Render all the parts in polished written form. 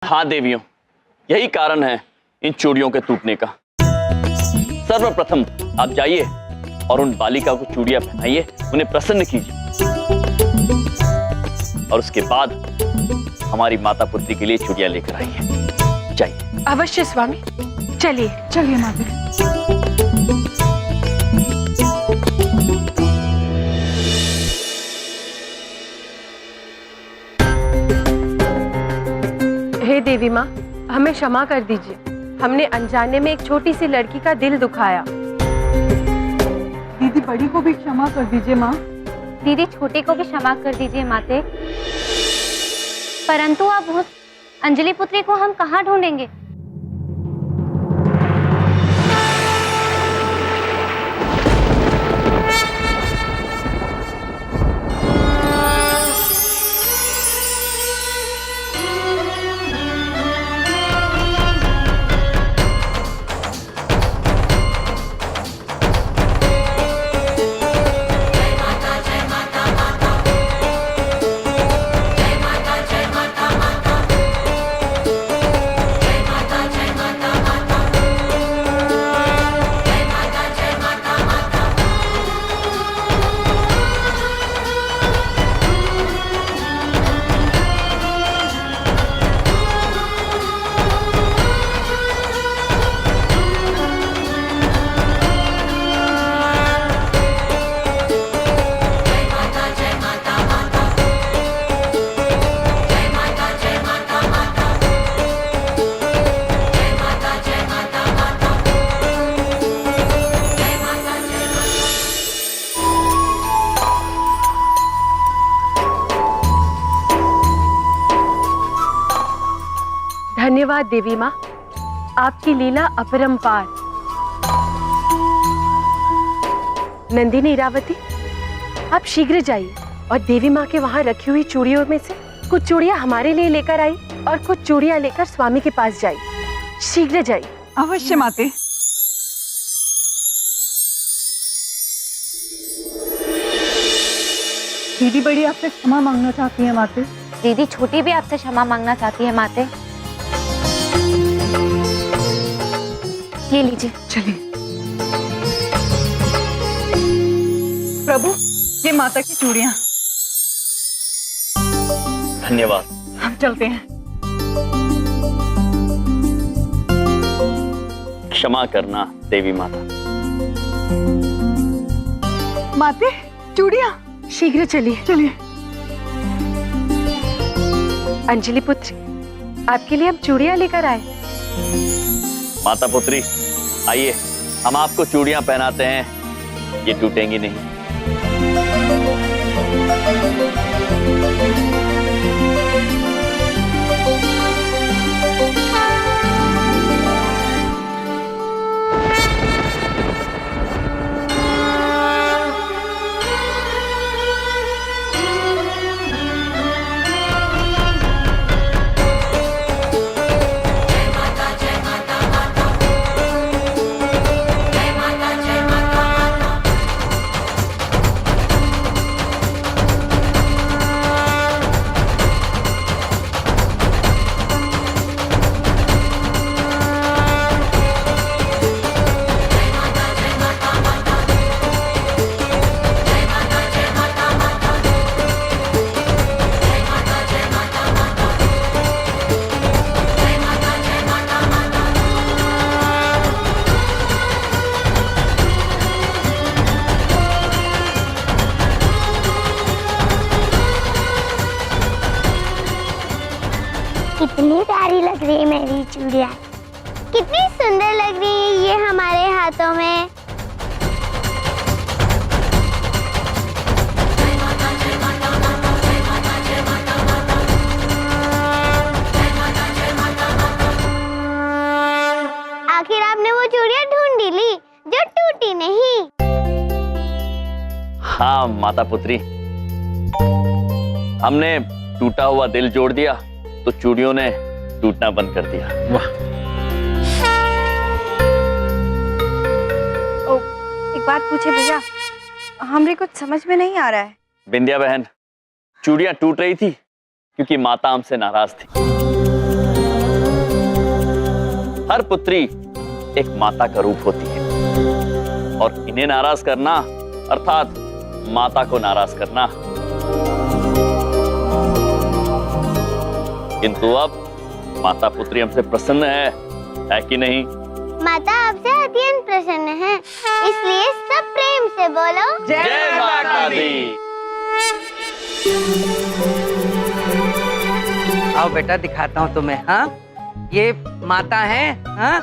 हाँ देवियों, यही कारण है इन चूड़ियों के टूटने का। सर्वप्रथम आप जाइए और उन बालिका को चूड़ियां पहनाइए, उन्हें प्रसन्न कीजिए, और उसके बाद हमारी माता पुत्री के लिए चूड़ियां लेकर आइए। जाइए। अवश्य स्वामी, चलिए। चलिए माता। हे देवी माँ, हमें क्षमा कर दीजिए। हमने अनजाने में एक छोटी सी लड़की का दिल दुखाया। दीदी बड़ी को भी क्षमा कर दीजिए माँ। दीदी छोटी को भी क्षमा कर दीजिए माते। परंतु अब उस अंजलि पुत्री को हम कहाँ ढूंढेंगे? धन्यवाद देवी माँ, आपकी लीला अपरंपार। नंदिनी, इरावती, आप शीघ्र जाइए और देवी माँ के वहाँ रखी हुई चूड़ियों में से कुछ चूड़ियाँ हमारे लिए लेकर आई और कुछ चूड़ियाँ लेकर स्वामी के पास जाइए। शीघ्र जाइए। अवश्य माते। दीदी बड़ी आपसे क्षमा मांगना चाहती है माते। दीदी छोटी भी आपसे क्षमा मांगना चाहती है माते। ये लीजिए। चलिए। प्रभु, ये माता की चूड़ियां। धन्यवाद। हम चलते हैं। क्षमा करना देवी माता। माते, चूड़ियां। शीघ्र चलिए। चलिए। अंजलि पुत्री, आपके लिए हम चूड़ियाँ लेकर आए। माता पुत्री, आइए, हम आपको चूड़ियां पहनाते हैं, ये टूटेंगी नहीं। कितनी प्यारी लग रही है मेरी चूड़ियाँ, कितनी सुंदर लग रही है ये हमारे हाथों में। आखिर आपने वो चूड़ियाँ ढूंढ ली जो टूटी नहीं। हाँ माता पुत्री, हमने टूटा हुआ दिल जोड़ दिया तो चूड़ियों ने टूटना बंद कर दिया। वाह। एक बात पूछे भैया, हमरे कुछ समझ में नहीं आ रहा है। बिंदिया बहन, चूड़ियां टूट रही थी क्योंकि माता हमसे नाराज थी। हर पुत्री एक माता का रूप होती है और इन्हें नाराज करना अर्थात माता को नाराज करना। किंतु अब माता पुत्री हमसे प्रसन्न है कि नहीं? माता आपसे अत्यंत प्रसन्न है, इसलिए सब प्रेम से बोलो जय माता दी। आओ बेटा दिखाता हूँ तुम्हें। हाँ, ये माता है। हाँ,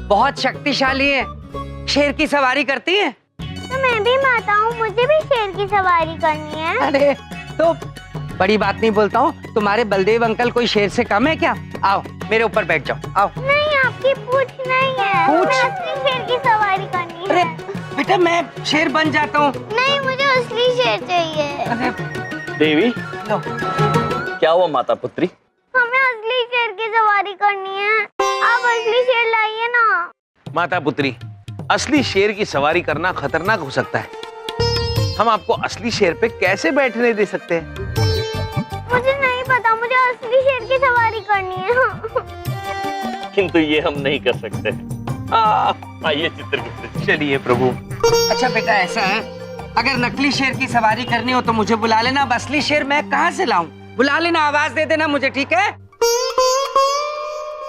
बहुत शक्तिशाली है, शेर की सवारी करती है। तो मैं भी माता हूँ, मुझे भी शेर की सवारी करनी है। अरे तो बड़ी बात नहीं बोलता हूँ, तुम्हारे बलदेव अंकल कोई शेर से कम है क्या? आओ मेरे ऊपर बैठ जाओ। आओ। नहीं, आपकी पूंछ नहीं है। पूंछ? मैं असली शेर की सवारी करनी अरे है। बेटा मैं शेर बन जाता हूँ। नहीं, मुझे असली शेर चाहिए। अरे देवी, लो। क्या हुआ माता पुत्री? हमें असली शेर की सवारी करनी है, आप असली शेर लाइए ना। माता पुत्री, असली शेर की सवारी करना खतरनाक हो सकता है। हम आपको असली शेर पे कैसे बैठने दे सकते हैं? मुझे नहीं पता, मुझे असली शेर की सवारी करनी है। किंतु ये हम नहीं कर सकते। आइए चित्रगुप्त जी। चलिए प्रभु। अच्छा बेटा ऐसा है, अगर नकली शेर की सवारी करनी हो तो मुझे बुला लेना। अब असली शेर मैं कहाँ से लाऊं? बुला लेना, आवाज दे देना मुझे, ठीक है?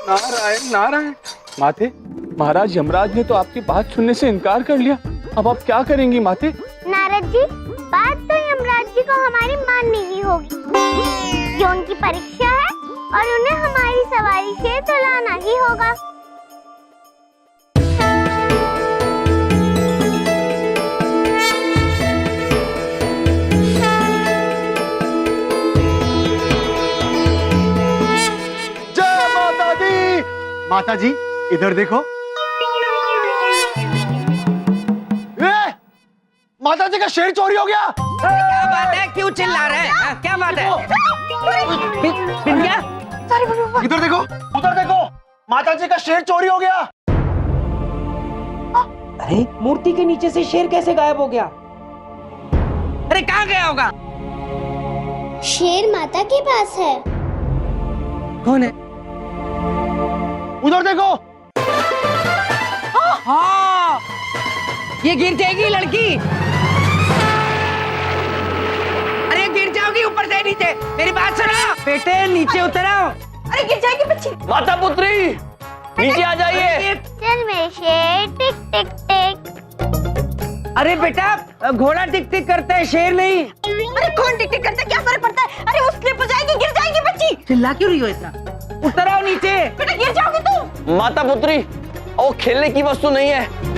नारायण नारायण। माते, महाराज यमराज ने तो आपकी बात सुनने से इनकार कर लिया। अब आप क्या करेंगी माते? नारद जी, बात तो यमराज जी को हमारी माननी ही होगी। ये उनकी परीक्षा है और उन्हें हमारी सवारी से तो लाना ही होगा। जय माता दी। माता जी इधर देखो। माता जी का शेर चोरी हो गया। क्या बात है, क्यों चिल्ला रहे हैं? हाँ, क्या बात है? बिंदिया, इधर देखो, उधर देखो, माता जी का शेर चोरी हो गया। अरे मूर्ति के नीचे से शेर कैसे गायब हो गया? अरे कहाँ गया होगा? शेर माता के पास है। कौन है? उधर देखो। हाँ, ये गिर जाएगी लड़की। अरे गिर जाओगी ऊपर से नीचे। मेरी बात सुनो बेटे, नीचे उतर आओ। अरे गिर जाएगी बच्ची। माता पुत्री नीचे आ जाइए। चल मेरे शेर, टिक टिक टिक। अरे बेटा घोड़ा टिक टिक करता है, शेर नहीं। अरे कौन टिक टिक करता है, क्या फर्क पड़ता है? अरे वो स्लिप हो जाएगी, गिर जाएगी बच्ची। चिल्ला क्यों रही हो इतना? उतर आओ नीचे। बेटा गिर जाओगी तुम। माता पुत्री, वो खेलने की वस्तु नहीं है।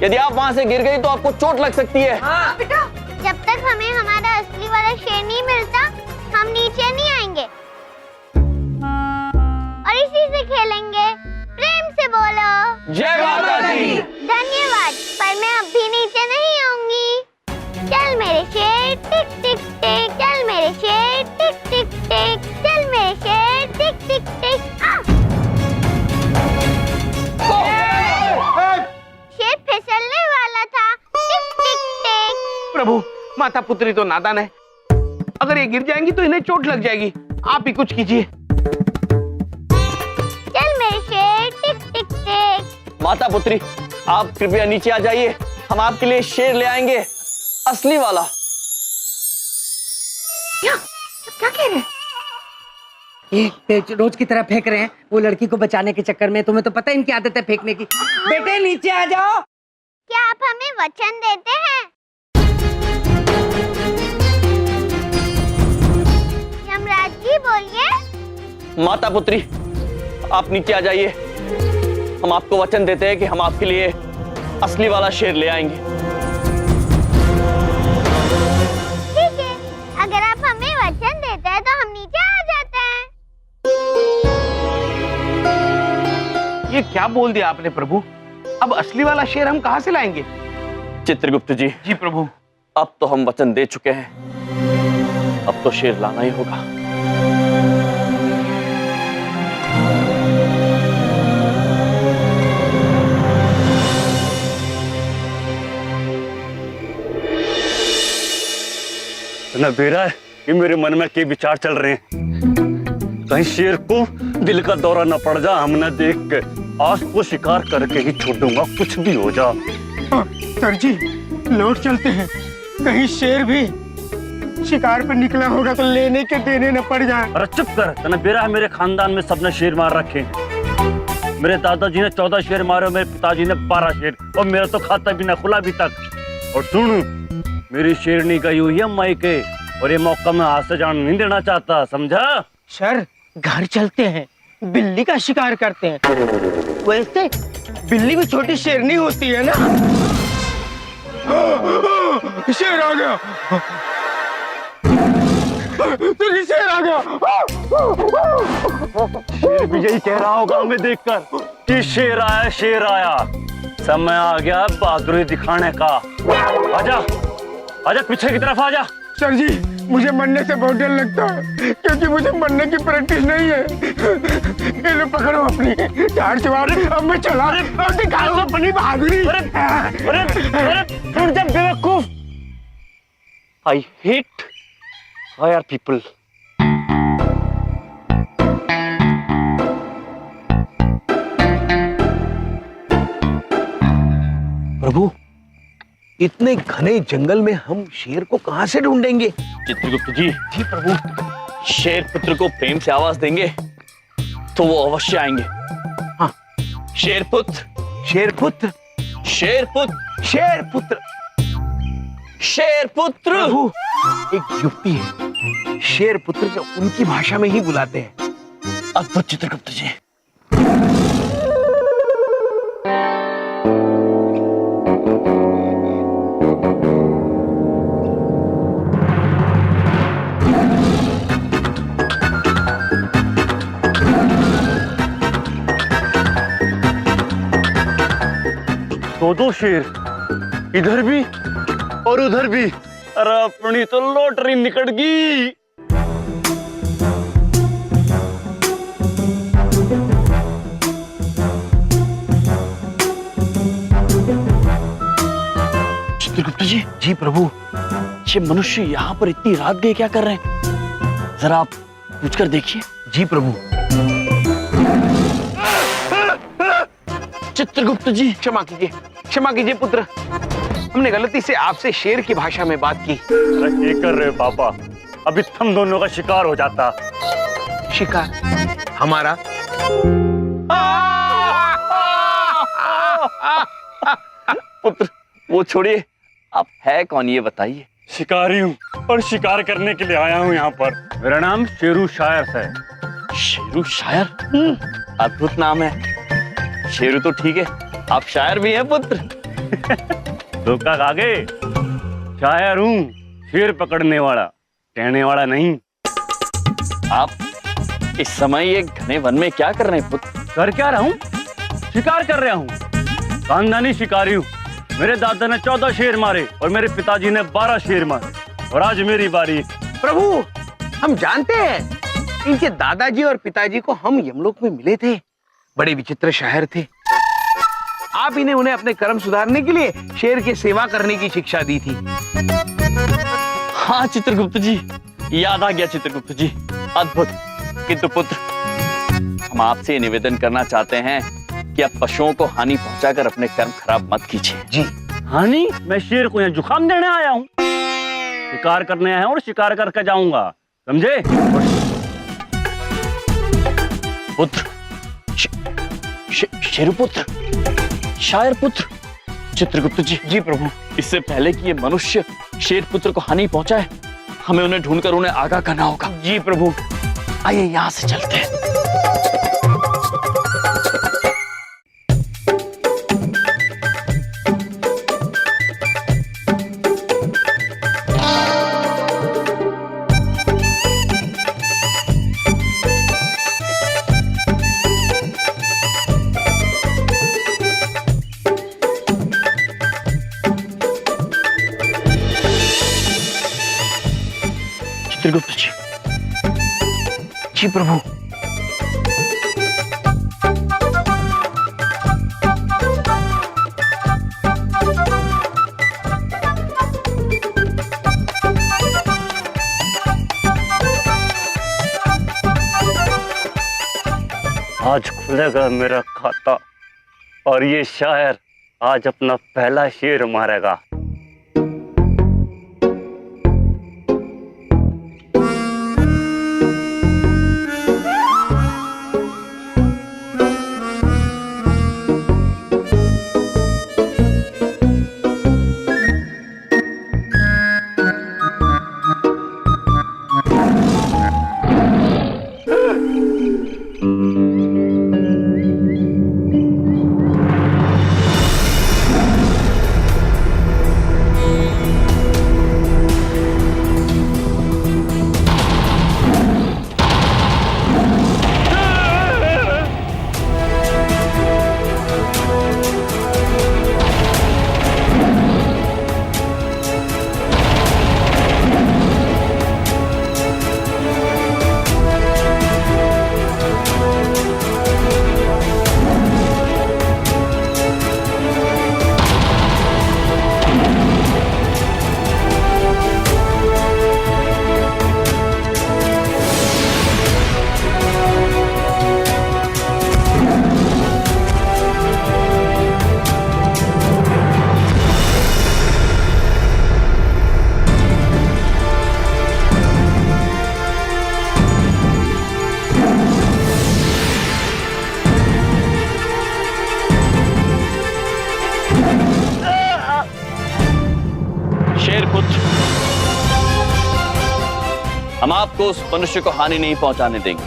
यदि आप वहां से गिर गई तो आपको चोट लग सकती है। हाँ बेटा जब तक हमें हमारा असली वाला शेर नहीं मिलता, हम नीचे नहीं आएंगे और इसी से खेलेंगे। प्रेम से बोलो जय माता दी। धन्यवाद, पर मैं अब भी नीचे नहीं आऊंगी। चल मेरे शेर, टिक टिक टिक। चल मेरे शेर, टिक टिक टिक। चल मेरे शेर, टिक टिक टिक। शेर फिसलने वाला था। टिक टिक टिक। प्रभु, माता पुत्री तो नादान है। अगर ये गिर जाएंगी तो इन्हें चोट लग जाएगी। आप ही कुछ कीजिए। चल मेरे शेर, टिक टिक टिक। माता पुत्री, आप कृपया नीचे आ जाइए। हम आपके लिए शेर ले आएंगे, असली वाला। क्या कह रहे हैं? ये रोज की तरह फेंक रहे हैं वो लड़की को बचाने के चक्कर में। तुम्हें तो पता है इनकी आदत है फेंकने की। बेटे नीचे आ जाओ। क्या आप हमें वचन देते हैं? यमराज जी बोलिए। माता पुत्री, आप नीचे आ जाइए। हम आपको वचन देते हैं कि हम आपके लिए असली वाला शेर ले आएंगे। ठीक है, अगर आप हमें वचन देते हैं तो हम नीचे आ जाते हैं। ये क्या बोल दिया आपने प्रभु? अब असली वाला शेर हम कहाँ से लाएंगे? चित्रगुप्त जी, जी प्रभु। अब तो हम वचन दे चुके हैं, अब तो शेर लाना ही होगा। बेरा है कि मेरे मन में क्या विचार चल रहे हैं। कहीं शेर को दिल का दौरा न पड़ जा हमने देख के। आज तो शिकार करके ही छोड़ूंगा, कुछ भी हो जा। सर जी लौट चलते हैं, कहीं शेर भी शिकार पर निकला होगा तो लेने के देने न पड़ जाए। अरे चुप कर, तने बेरा है मेरे खानदान में सबने शेर मार रखे हैं। मेरे दादाजी ने 14 शेर मारे, मेरे पिताजी ने 12 शेर, और मेरा तो खाता भी ना खुला अभी तक। और सुन, मेरी शेरनी गई हुई है मायके, और ये मौका मैं हाथ से जान नहीं देना चाहता, समझा? सर घर चलते हैं, बिल्ली का शिकार करते हैं। वैसे बिल्ली भी छोटी शेरनी होती है ना। शेर आ गया, शेर आ गया। शेर भी यही कह रहा होगा हमें देखकर कि शेर आया, शेर आया। समय आ गया बहादुरी दिखाने का। आजा, आजा पीछे की तरफ आजा। सर जी मुझे मरने से बहुत डर लगता है, क्योंकि मुझे मरने की प्रैक्टिस नहीं है। ये लो पकड़ो अपनी चार सवार, अब मैं चला और दिखाऊंगा अपनी बहादुरी। अरे बेवकूफ! I hate fire people. प्रभु, इतने घने जंगल में हम शेर को कहां से ढूंढेंगे? चित्रगुप्त जी, जी प्रभु। शेर पुत्र को प्रेम से आवाज देंगे तो वो अवश्य आएंगे। हाँ। शेरपुत्र, शेरपुत्र, शेरपुत्र, शेरपुत्र, शेरपुत्र। प्रभु, एक युक्ति है, शेरपुत्र को उनकी भाषा में ही बुलाते हैं। अद्भुत चित्रगुप्त जी। दो शेर, इधर भी और उधर भी। अरे अपनी तो लॉटरी निकल गई। चित्रगुप्त जी। जी प्रभु। ये मनुष्य यहाँ पर इतनी रात गए क्या कर रहे हैं? जरा आप पूछकर देखिए। जी प्रभु। चित्रगुप्त जी, क्षमा कीजिए पुत्र, हमने गलती से आपसे शेर की भाषा में बात की। अरे ये कर रहे पापा, अभी हम दोनों का शिकार हो जाता। शिकार हमारा? पुत्र वो छोड़िए, आप है कौन ये बताइए। शिकारी हूँ और शिकार करने के लिए आया हूँ यहाँ पर। मेरा नाम शेरू शायर है। शेरू शायर? अद्भुत नाम है। शेरू तो ठीक है, आप शायर भी हैं पुत्र। धोखा खा गए। शायर हूँ, शेर पकड़ने वाला, कहने वाला नहीं। आप इस समय ये घने वन में क्या कर रहे हैं पुत्र? कर क्या रहा हूँ? शिकार कर रहा हूँ। खानदानी शिकारी हूँ। मेरे दादा ने 14 शेर मारे और मेरे पिताजी ने 12 शेर मारे, और आज मेरी बारी। प्रभु, हम जानते हैं इनके दादाजी और पिताजी को हम यमलोक में मिले थे। बड़े विचित्र शायर थे। आप इन्हें उन्हें अपने कर्म सुधारने के लिए शेर की सेवा करने की शिक्षा दी थी। हाँ चित्रगुप्त जी, याद आ गया चित्रगुप्त जी। अद्भुत। किंतु पुत्र, हम आपसे निवेदन करना चाहते हैं कि आप पशुओं को हानि पहुंचाकर अपने कर्म खराब मत कीजिए। जी। हानि? मैं शेर को यहाँ जुकाम देने आया हूँ। शिकार करने आया हूँ और शिकार करके जाऊंगा, समझे? पुत्र, शेरुपुत्र, शायर पुत्र। चित्रगुप्त जी। जी प्रभु। इससे पहले कि ये मनुष्य शेर पुत्र को हानि पहुंचाए, हमें उन्हें ढूंढकर उन्हें आगाह करना होगा। जी प्रभु। आइए यहाँ से चलते हैं। चित्रगुप्त जी। जी प्रभु। आज खुलेगा मेरा खाता और ये शायर आज अपना पहला शेर मारेगा। हम आपको उस मनुष्य को हानि नहीं पहुंचाने देंगे।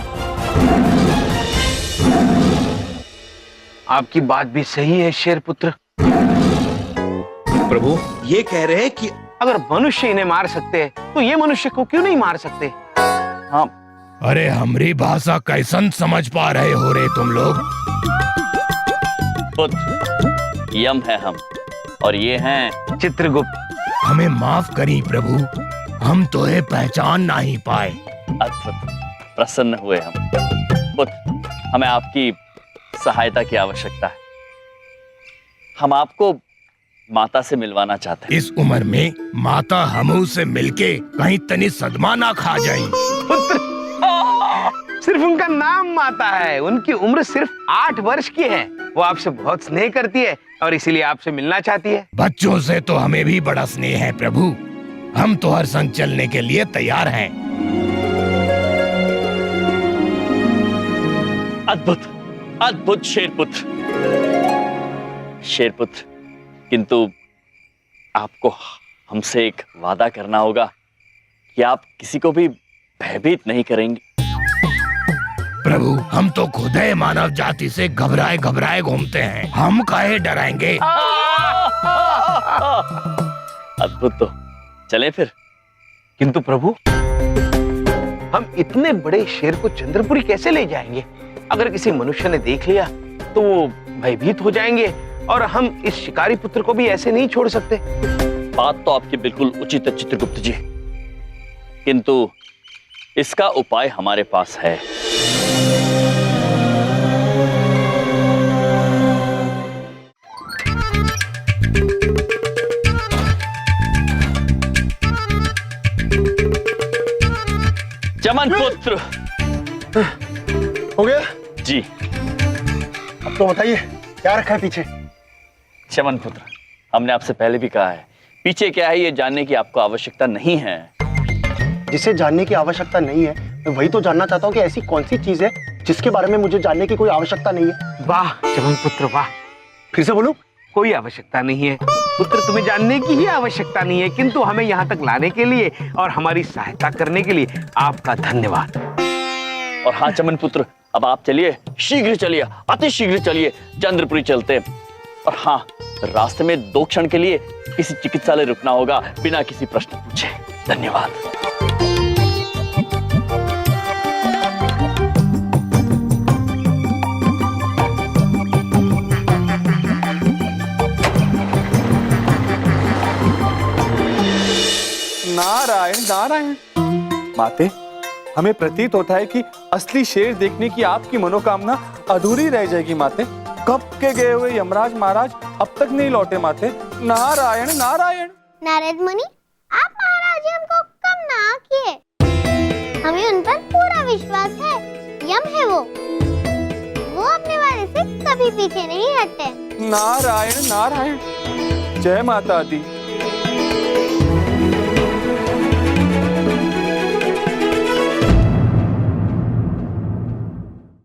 आपकी बात भी सही है शेर पुत्र। प्रभु ये कह रहे हैं कि अगर मनुष्य इन्हें मार सकते हैं तो ये मनुष्य को क्यों नहीं मार सकते? हाँ, अरे हमारी भाषा कैसन समझ पा रहे हो रे तुम लोग? पुत्र यम है हम और ये हैं चित्रगुप्त। हमें माफ करी प्रभु, हम तो ये पहचान नहीं पाए। अद्भुत, प्रसन्न हुए हम। पुत्र हमें आपकी सहायता की आवश्यकता है। हम आपको माता से मिलवाना चाहते हैं। इस उम्र में माता हमू से मिलके कहीं तनी सदमा ना खा जाए। पुत्र सिर्फ उनका नाम माता है, उनकी उम्र सिर्फ 8 वर्ष की है। वो आपसे बहुत स्नेह करती है और इसीलिए आपसे मिलना चाहती है। बच्चों से तो हमें भी बड़ा स्नेह है प्रभु, हम तो हर संग चलने के लिए तैयार हैं। अद्भुत अद्भुत शेरपुत्र, शेरपुत्र, किंतु आपको हमसे एक वादा करना होगा कि आप किसी को भी भयभीत नहीं करेंगे। प्रभु हम तो खुद है मानव जाति से घबराए घबराए घूमते हैं, हम काहे डराएंगे? अद्भुत, तो चलें फिर। किंतु प्रभु हम इतने बड़े शेर को चंद्रपुरी कैसे ले जाएंगे? अगर किसी मनुष्य ने देख लिया तो वो भयभीत हो जाएंगे और हम इस शिकारी पुत्र को भी ऐसे नहीं छोड़ सकते। बात तो आपकी बिल्कुल उचित है चित्रगुप्त जी, किंतु इसका उपाय हमारे पास है। चमन पुत्र। हो गया जी। अब तो बताइए क्या रखा है पीछे? चमन पुत्र, हमने आपसे पहले भी कहा है, पीछे क्या है ये जानने की आपको आवश्यकता नहीं है। जिसे जानने की आवश्यकता नहीं है मैं वही तो जानना चाहता हूँ कि ऐसी कौन सी चीज है जिसके बारे में मुझे जानने की कोई आवश्यकता नहीं है। वाह चमन पुत्र वाह। फिर से बोलूं? कोई आवश्यकता नहीं है पुत्र, तुम्हें जानने की ही आवश्यकता नहीं है, किंतु हमें यहाँ तक लाने के लिए और हमारी सहायता करने के लिए आपका धन्यवाद। और हाँ चमन पुत्र, अब आप चलिए, शीघ्र चलिए, अति शीघ्र चलिए, चंद्रपुरी चलते हैं। और हाँ, रास्ते में 2 क्षण के लिए किसी चिकित्सालय रुकना होगा बिना किसी प्रश्न पूछे। धन्यवाद। नारायण नारायण। माते, हमें प्रतीत होता है कि असली शेर देखने की आपकी मनोकामना अधूरी रह जाएगी माते। कब के गए हुए यमराज महाराज अब तक नहीं लौटे माते। नारायण नारायण। नारद मुनि, आप महाराज जी हमको कम ना किए, हमें उन पर पूरा विश्वास है। यम है वो भी पीछे नहीं हटते। नारायण नारायण, जय माता दी।